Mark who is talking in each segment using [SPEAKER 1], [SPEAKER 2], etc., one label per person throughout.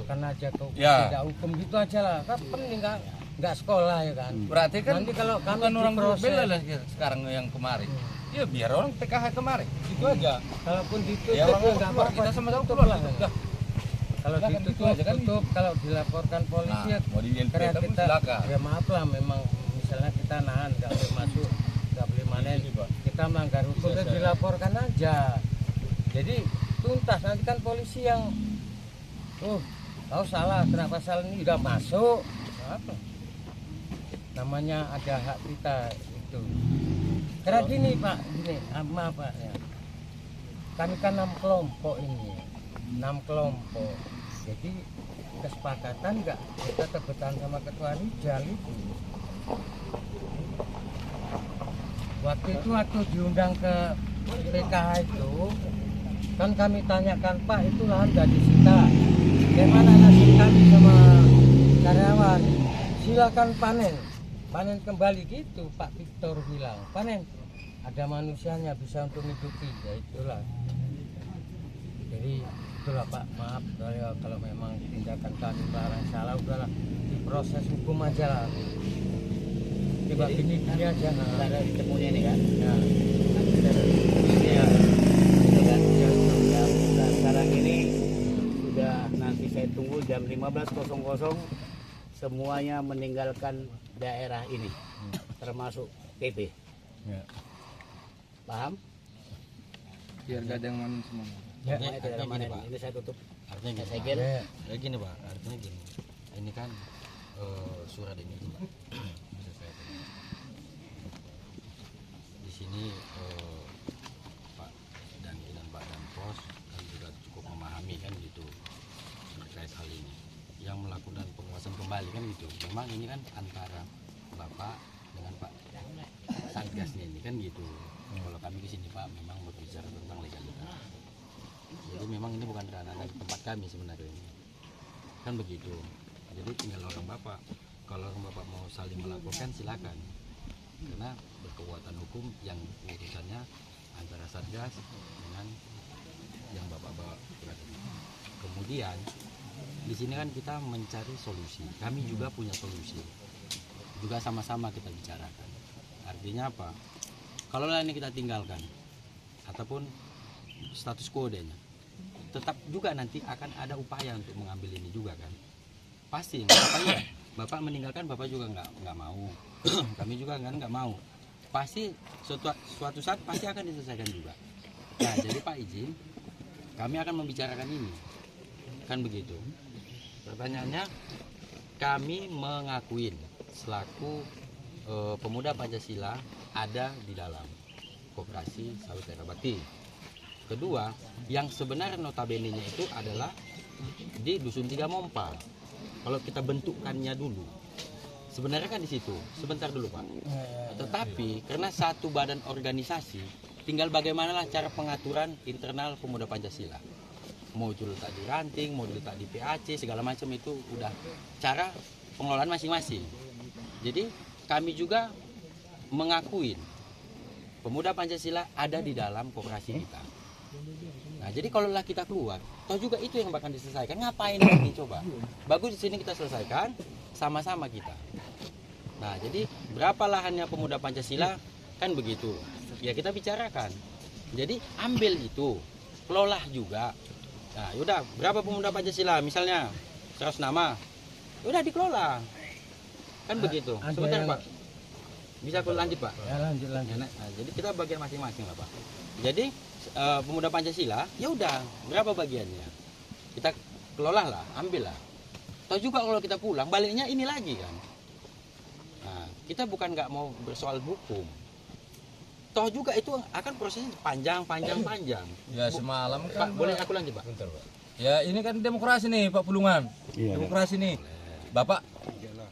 [SPEAKER 1] laporkan aja ke
[SPEAKER 2] Ya.
[SPEAKER 1] tidak hukum gitu aja lah. Kan penting nggak sekolah ya kan.
[SPEAKER 2] Berarti kan
[SPEAKER 1] Nanti kalau kami
[SPEAKER 2] bukan orang
[SPEAKER 1] diproses-
[SPEAKER 2] bela lah sekarang yang kemarin. Ya biar orang PKH kemarin. Itu aja.
[SPEAKER 1] Kalaupun ditutup
[SPEAKER 2] Ya orang
[SPEAKER 1] ya
[SPEAKER 2] mau
[SPEAKER 1] nggak
[SPEAKER 2] keluar,
[SPEAKER 1] apa-apa.
[SPEAKER 2] kita sama-sama
[SPEAKER 1] Tutup
[SPEAKER 2] keluar.
[SPEAKER 1] lah.
[SPEAKER 2] Udah.
[SPEAKER 1] Kalau
[SPEAKER 2] Silakan
[SPEAKER 1] ditutup,
[SPEAKER 2] gitu aja kan.
[SPEAKER 1] tutup. Kalau dilaporkan polisi ya
[SPEAKER 2] Mau di LP
[SPEAKER 1] karena
[SPEAKER 2] tapi
[SPEAKER 1] kita
[SPEAKER 2] silakan.
[SPEAKER 1] ya maaf lah memang misalnya kita nahan nggak boleh masuk nggak boleh manen
[SPEAKER 2] Ini, Pak.
[SPEAKER 1] kita melanggar hukum
[SPEAKER 2] Bisa
[SPEAKER 1] ya
[SPEAKER 2] saya.
[SPEAKER 1] dilaporkan aja jadi tuntas nanti kan polisi yang kau salah kenapa salah ini udah masuk apa namanya ada hak kita itu karena gini Pak gini maaf Pak ya kami kan 6 kelompok ini 6 kelompok jadi kesepakatan nggak kita tebetan sama ketua Rijal itu waktu diundang ke PKH itu kan kami tanyakan Pak itu lahan nggak disita bagaimana nasib kami sama karyawan silakan panen kembali gitu Pak Victor bilang panen ada manusianya bisa untuk hidupi ya itulah jadi itulah Pak maaf kalau memang tindakan kami melarang salah udahlah diproses hukum aja lah coba gini aja
[SPEAKER 3] Ada ditemunya ini kan.
[SPEAKER 1] ya
[SPEAKER 3] Ya. Itu kan. Dan sekarang ini sudah nanti saya tunggu jam 15.00 semuanya meninggalkan daerah ini termasuk PP.
[SPEAKER 2] Ya.
[SPEAKER 3] Paham?
[SPEAKER 4] Biar gak ada yang main semua.
[SPEAKER 1] ya
[SPEAKER 3] Semuanya tidak ada manen. Ini saya tutup.
[SPEAKER 5] Artinya gini,
[SPEAKER 3] Saya
[SPEAKER 5] Pak.
[SPEAKER 3] kira
[SPEAKER 5] Ya gini Pak, artinya gini. Ini kan surat ini Pak. Bisa saya tanya. Di sini Pak Danki dan Pak Danpos kan juga cukup memahami kan gitu terkait hal ini. Yang melakukan penguasaan kembali kan gitu. Memang ini kan antara Bapak dengan Pak Satgasnya ini kan gitu. Kalau kami di sini Pak memang berbicara tentang legalitas. Jadi memang ini bukan ranah dan tempat kami sebenarnya ini. Kan begitu. Jadi tinggal orang Bapak. Kalau orang Bapak mau saling melaporkan silakan. Karena berkekuatan hukum yang urusannya antara Satgas dengan yang Bapak bawa surat ini. Kemudian di sini kan kita mencari solusi. Kami juga punya solusi. Juga sama-sama kita bicarakan. Artinya apa? Kalau ini kita tinggalkan ataupun status quo-nya, tetap juga nanti akan ada upaya untuk mengambil ini juga kan. Pasti Bapak ya, Bapak meninggalkan Bapak juga nggak mau. Kami juga kan nggak mau. Pasti suatu saat pasti akan diselesaikan juga. Nah jadi Pak izin, kami akan membicarakan ini. Kan begitu. Pertanyaannya, kami mengakuin selaku pemuda Pancasila ada di dalam Koperasi Sawit Daerah Bakti. Kedua, yang sebenarnya notabene-nya itu adalah di Dusun Tiga Mompa. Kalau kita bentukannya dulu, sebenarnya kan di situ. Sebentar dulu Pak. Tetapi karena satu badan organisasi, tinggal bagaimanalah cara pengaturan internal pemuda Pancasila. Mau diletak di ranting, mau diletak di PAC, segala macam itu udah cara pengelolaan masing-masing. Jadi kami juga mengakuin pemuda Pancasila ada di dalam koperasi kita. Nah, jadi kalau lah kita keluar, toh juga itu yang bakal diselesaikan. Ngapain lagi coba? Bagus di sini kita selesaikan sama-sama kita. Nah, jadi berapa lahannya pemuda Pancasila? Kan begitu. Ya kita bicarakan. Jadi ambil itu, kelola juga. Nah, yaudah berapa pemuda Pancasila? Misalnya 100 nama. Udah dikelola. Kan begitu.
[SPEAKER 1] ada
[SPEAKER 5] Sebentar
[SPEAKER 1] yang-
[SPEAKER 5] Pak. Bisa aku lanjut Pak?
[SPEAKER 1] ya lanjut
[SPEAKER 5] Nah, jadi kita bagian masing-masing lah Pak. Jadi pemuda Pancasila, ya udah berapa bagiannya? Kita kelola lah, ambil lah. Tahu juga kalau kita pulang baliknya ini lagi kan. Nah, kita bukan nggak mau bersoal hukum. Toh juga itu akan prosesnya panjang.
[SPEAKER 2] Ya semalam
[SPEAKER 5] Pak,
[SPEAKER 2] kan
[SPEAKER 5] boleh aku lanjut Pak?
[SPEAKER 2] Bentar, Pak. Ya ini kan demokrasi nih Pak Pulungan. Demokrasi nih. Bapak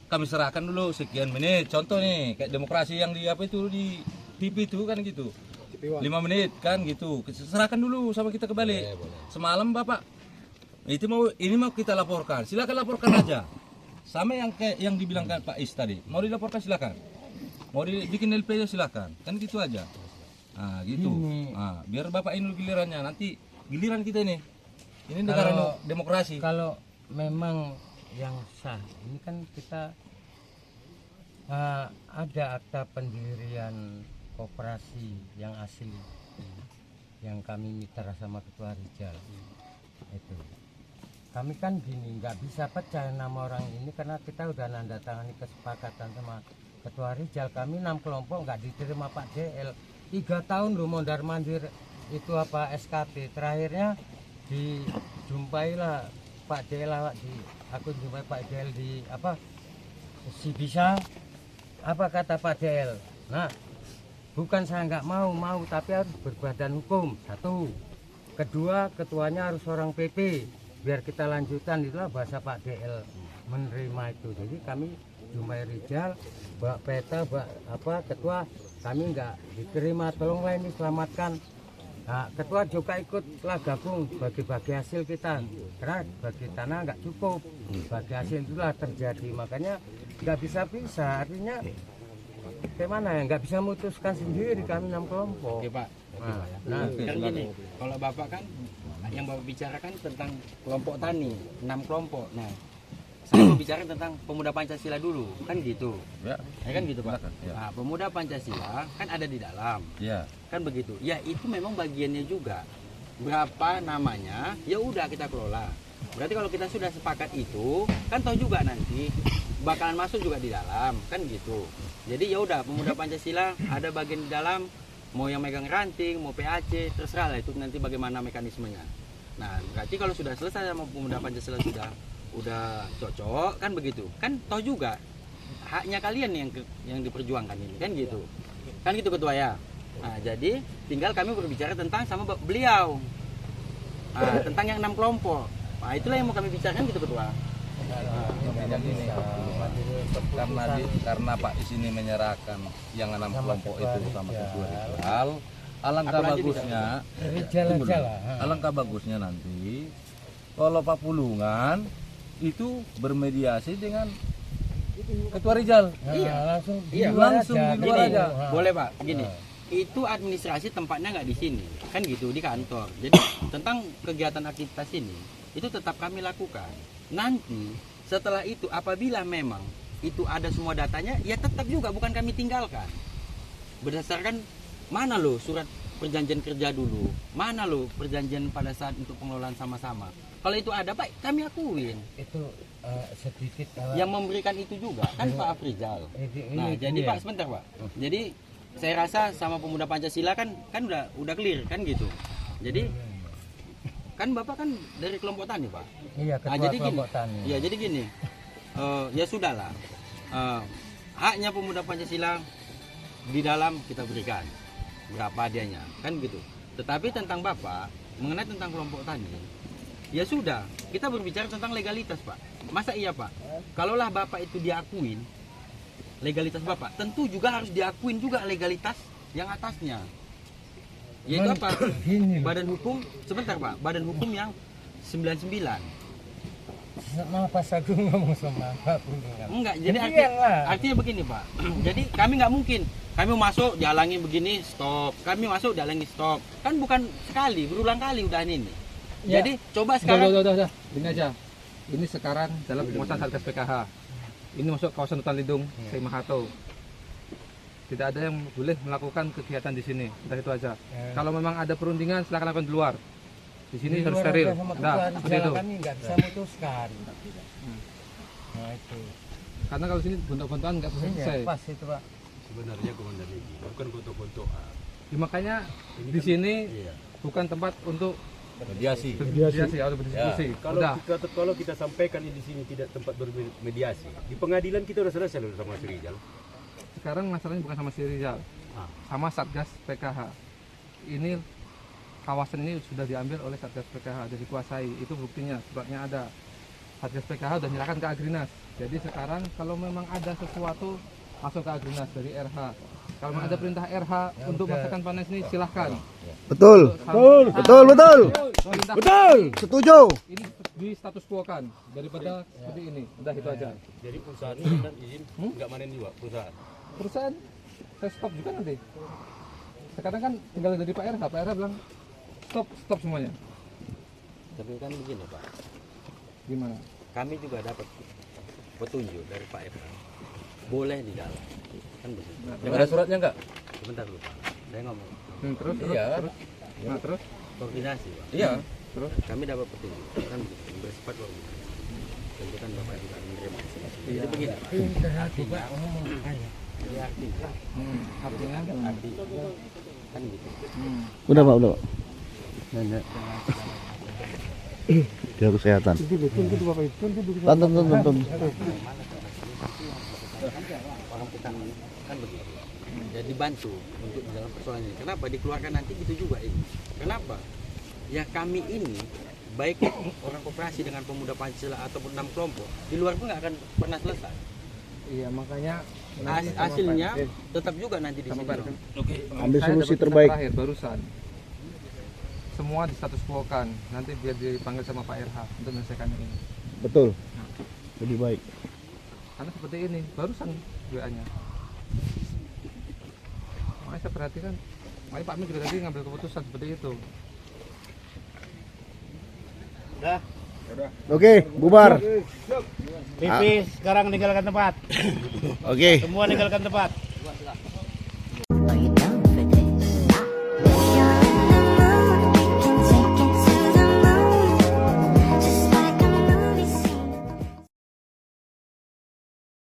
[SPEAKER 2] kami serahkan dulu sekian menit. Contoh nih kayak demokrasi yang di apa itu di TV itu kan gitu. 5 menit kan gitu. Serahkan dulu sama kita kembali. Semalam Bapak ini mau kita laporkan. Silakan laporkan aja. Sama yang kayak yang dibilang Pak Is tadi. Mau dilaporkan silakan. Mau dibikin LP nya silakan. Kan gitu aja. Nah, gitu. Nah, biar Bapak ini gilirannya nanti giliran kita ini. Ini negara demokrasi.
[SPEAKER 1] kalau memang yang sah. Ini kan kita ada akta pendirian koperasi yang asli yang kami mitra sama Ketua Rijal. Itu kami kan gini, nggak bisa pecah nama orang ini karena kita udah nanda tangani kesepakatan sama Ketua Rijal. Kami 6 kelompok nggak diterima Pak DL 3 tahun loh mondar mandir itu apa SKP. Terakhirnya dijumpailah Pak DL, aku jumpai Pak DL di apa si bisa apa kata Pak DL. Nah, bukan saya nggak mau tapi harus berbadan hukum. Satu, kedua ketuanya harus orang PP biar kita lanjutkan. Itulah bahasa Pak DL menerima itu. Jadi kami jumpai Rijal, Mbak Peta, Mbak apa ketua, kami nggak diterima. Tolonglah ini selamatkan. Nah, ketua juga ikutlah gabung bagi-bagi hasil kita karena bagi tanah nggak cukup. Bagi hasil itulah terjadi, makanya nggak bisa artinya gimana ya, nggak bisa memutuskan sendiri kami 6 kelompok.
[SPEAKER 5] Oke Pak.
[SPEAKER 1] Nah,
[SPEAKER 5] Kan gini, kalau Bapak kan yang Bapak bicarakan tentang kelompok tani, 6 kelompok. Nah, saya mau bicara tentang pemuda Pancasila dulu, kan gitu.
[SPEAKER 2] Ya,
[SPEAKER 5] Ya kan gitu Pak.
[SPEAKER 2] Ya.
[SPEAKER 5] Nah, pemuda Pancasila kan ada di dalam,
[SPEAKER 2] ya.
[SPEAKER 5] kan begitu. Ya itu memang bagiannya juga. Berapa namanya, ya udah kita kelola. Berarti kalau kita sudah sepakat itu, kan tahu juga nanti bakalan masuk juga di dalam, kan gitu. Jadi ya udah pemuda Pancasila ada bagian di dalam, mau yang megang ranting, mau PAC, terserah lah itu nanti bagaimana mekanismenya. Nah, berarti kalau sudah selesai sama pemuda Pancasila udah cocok, kan begitu. Kan tahu juga haknya kalian yang diperjuangkan ini, kan gitu. Kan gitu Ketua ya. Nah, jadi tinggal kami berbicara tentang sama beliau. Tentang yang 6 kelompok. Nah, itulah yang mau kami bicarakan gitu Ketua.
[SPEAKER 2] Intinya gini, karena Pak di sini menyerahkan yang 6 kelompok itu sama Ketua Rijal, alangkah
[SPEAKER 5] Aku lanjut
[SPEAKER 2] bagusnya,
[SPEAKER 1] Rijal
[SPEAKER 2] tunggu
[SPEAKER 1] aja
[SPEAKER 2] dulu.
[SPEAKER 1] lah.
[SPEAKER 2] Alangkah bagusnya nanti kalau Pak Pulungan itu bermediasi dengan Ketua Rijal.
[SPEAKER 5] Iya.
[SPEAKER 1] Langsung di
[SPEAKER 5] Iya,
[SPEAKER 1] luar
[SPEAKER 2] langsung
[SPEAKER 1] aja.
[SPEAKER 2] di luar
[SPEAKER 5] Gini,
[SPEAKER 2] aja.
[SPEAKER 5] boleh Pak, gini. Itu administrasi tempatnya nggak di sini, kan gitu di kantor. Jadi tentang kegiatan aktivitas ini itu tetap kami lakukan. Nanti setelah itu apabila memang itu ada semua datanya, ya tetap juga bukan kami tinggalkan. Berdasarkan mana lo surat perjanjian kerja dulu, mana lo perjanjian pada saat untuk pengelolaan sama-sama. Kalau itu ada Pak, kami akuin.
[SPEAKER 1] Itu sedikit
[SPEAKER 5] Yang memberikan itu juga kan Pak Afrizal. Nah, jadi Pak sebentar Pak. Jadi saya rasa sama pemuda Pancasila kan udah clear kan gitu. Jadi kan Bapak kan dari kelompok tani Pak.
[SPEAKER 1] Iya, ketua
[SPEAKER 5] jadi gini.
[SPEAKER 1] kelompok tani.
[SPEAKER 5] Ya jadi gini. Ya sudahlah. Haknya pemuda Pancasila di dalam kita berikan berapa adanya kan gitu. Tetapi tentang Bapak mengenai tentang kelompok tani, ya sudah kita berbicara tentang legalitas Pak. Masa iya Pak? Kalaulah Bapak itu diakuin legalitas Bapak, tentu juga harus diakuin juga legalitas yang atasnya. Yaitu apa?
[SPEAKER 1] Gini loh.
[SPEAKER 5] Badan hukum, sebentar Pak, badan hukum yang 99.
[SPEAKER 1] Kenapa aku ngomong sama Pak Pulungan?
[SPEAKER 5] Enggak, jadi
[SPEAKER 1] Iyalah.
[SPEAKER 5] artinya begini Pak. Jadi kami nggak mungkin kami masuk dihalangi begini stop, kami masuk dihalangi stop. Kan bukan sekali, berulang kali udah ini.
[SPEAKER 1] Ya.
[SPEAKER 5] Jadi coba sekarang
[SPEAKER 4] Udah. Ini aja. Ini sekarang dalam penguasaan Satgas PKH. Ini masuk kawasan hutan lindung Sri Mahato. Tidak ada yang boleh melakukan kegiatan di sini. Udah itu aja. Kalau memang ada perundingan silakan lakukan di luar. Di sini harus
[SPEAKER 1] luar
[SPEAKER 4] steril.
[SPEAKER 1] aja sama
[SPEAKER 4] Nah,
[SPEAKER 1] ketua
[SPEAKER 4] seperti
[SPEAKER 1] Rijal
[SPEAKER 4] itu.
[SPEAKER 1] kami nggak bisa memutuskan. Nah itu.
[SPEAKER 4] Karena kalau sini bentuk-bentukan nggak bisa
[SPEAKER 1] Iya,
[SPEAKER 4] selesai.
[SPEAKER 1] pas itu Pak.
[SPEAKER 5] sebenarnya komandan ini bukan foto-foto.
[SPEAKER 4] Ya, makanya di sini
[SPEAKER 5] Iya.
[SPEAKER 4] bukan tempat untuk
[SPEAKER 2] Mediasi.
[SPEAKER 4] berdiskusi atau berdiskusi. Udah.
[SPEAKER 6] Kalau kita sampaikan di sini tidak tempat bermediasi, di pengadilan kita udah selesai loh sama Mas Rijal.
[SPEAKER 4] Sekarang masalahnya bukan sama si Rizal, sama Satgas PKH. Ini kawasan ini sudah diambil oleh Satgas PKH, sudah dikuasai. Itu buktinya, suratnya ada. Satgas PKH sudah menyerahkan ke Agrinas. Jadi sekarang kalau memang ada sesuatu langsung ke Agrinas dari RH. Kalau memang ada perintah RH untuk melaksanakan panen ini silahkan.
[SPEAKER 7] Betul.
[SPEAKER 4] Perintah
[SPEAKER 7] Setuju.
[SPEAKER 4] ini di status quo kan daripada seperti ini. Udah itu aja.
[SPEAKER 6] Jadi perusahaan ini dan izin nggak manen juga perusahaan.
[SPEAKER 4] Perusahaan saya stop juga nanti. Sekarang kan tinggal dari Pak RH bilang stop semuanya.
[SPEAKER 5] Tapi kan begini Pak.
[SPEAKER 4] Gimana?
[SPEAKER 5] Kami juga dapat petunjuk dari Pak Irfan. Boleh di dalam. Kan begitu.
[SPEAKER 2] Ada suratnya enggak?
[SPEAKER 5] Sebentar dulu Pak. Saya ngomong.
[SPEAKER 4] Terus,
[SPEAKER 2] Iya.
[SPEAKER 4] terus. Nah, terus,
[SPEAKER 5] Koordinasi Pak.
[SPEAKER 2] Iya.
[SPEAKER 4] terus.
[SPEAKER 5] Kami dapat petunjuk. Kan begitu. Bersifat koordinasi. Tentu kan Bapak juga menerima hasil-hasil.
[SPEAKER 4] Iya.
[SPEAKER 5] Jadi begini Pak. Artinya, jadi artinya,
[SPEAKER 4] Artinya,
[SPEAKER 5] arti kan gitu.
[SPEAKER 7] Udah Pak, udah Pak. Jaga kesehatan. Tonton.
[SPEAKER 5] Orang kita kan begitu. Jadi bantu untuk dalam persoalan ini. Kenapa dikeluarkan nanti gitu juga ini? Kenapa? Ya kami ini baik orang koperasi dengan pemuda Pancasila ataupun 6 kelompok di luar pun nggak akan pernah selesai.
[SPEAKER 4] iya makanya nanti sama
[SPEAKER 5] Hasilnya
[SPEAKER 4] Pak-
[SPEAKER 5] tetap juga nanti di
[SPEAKER 4] sama
[SPEAKER 5] sini.
[SPEAKER 4] Pak
[SPEAKER 5] Bang.
[SPEAKER 2] Oke.
[SPEAKER 7] Ambil
[SPEAKER 4] saya
[SPEAKER 7] solusi
[SPEAKER 4] dapat berita
[SPEAKER 7] terbaik.
[SPEAKER 4] terakhir barusan. Semua di status quo-kan. Nanti biar dipanggil sama Pak RH untuk menyelesaikan ini.
[SPEAKER 7] Betul. Lebih baik.
[SPEAKER 4] Karena seperti ini, barusan WA-nya. Makanya saya perhatikan, makanya Pak Amin juga tadi ngambil keputusan seperti itu.
[SPEAKER 7] Oke, bubar.
[SPEAKER 3] Pipis sekarang meninggalkan tempat.
[SPEAKER 7] Oke.
[SPEAKER 3] Semua meninggalkan tempat.
[SPEAKER 8] Pahit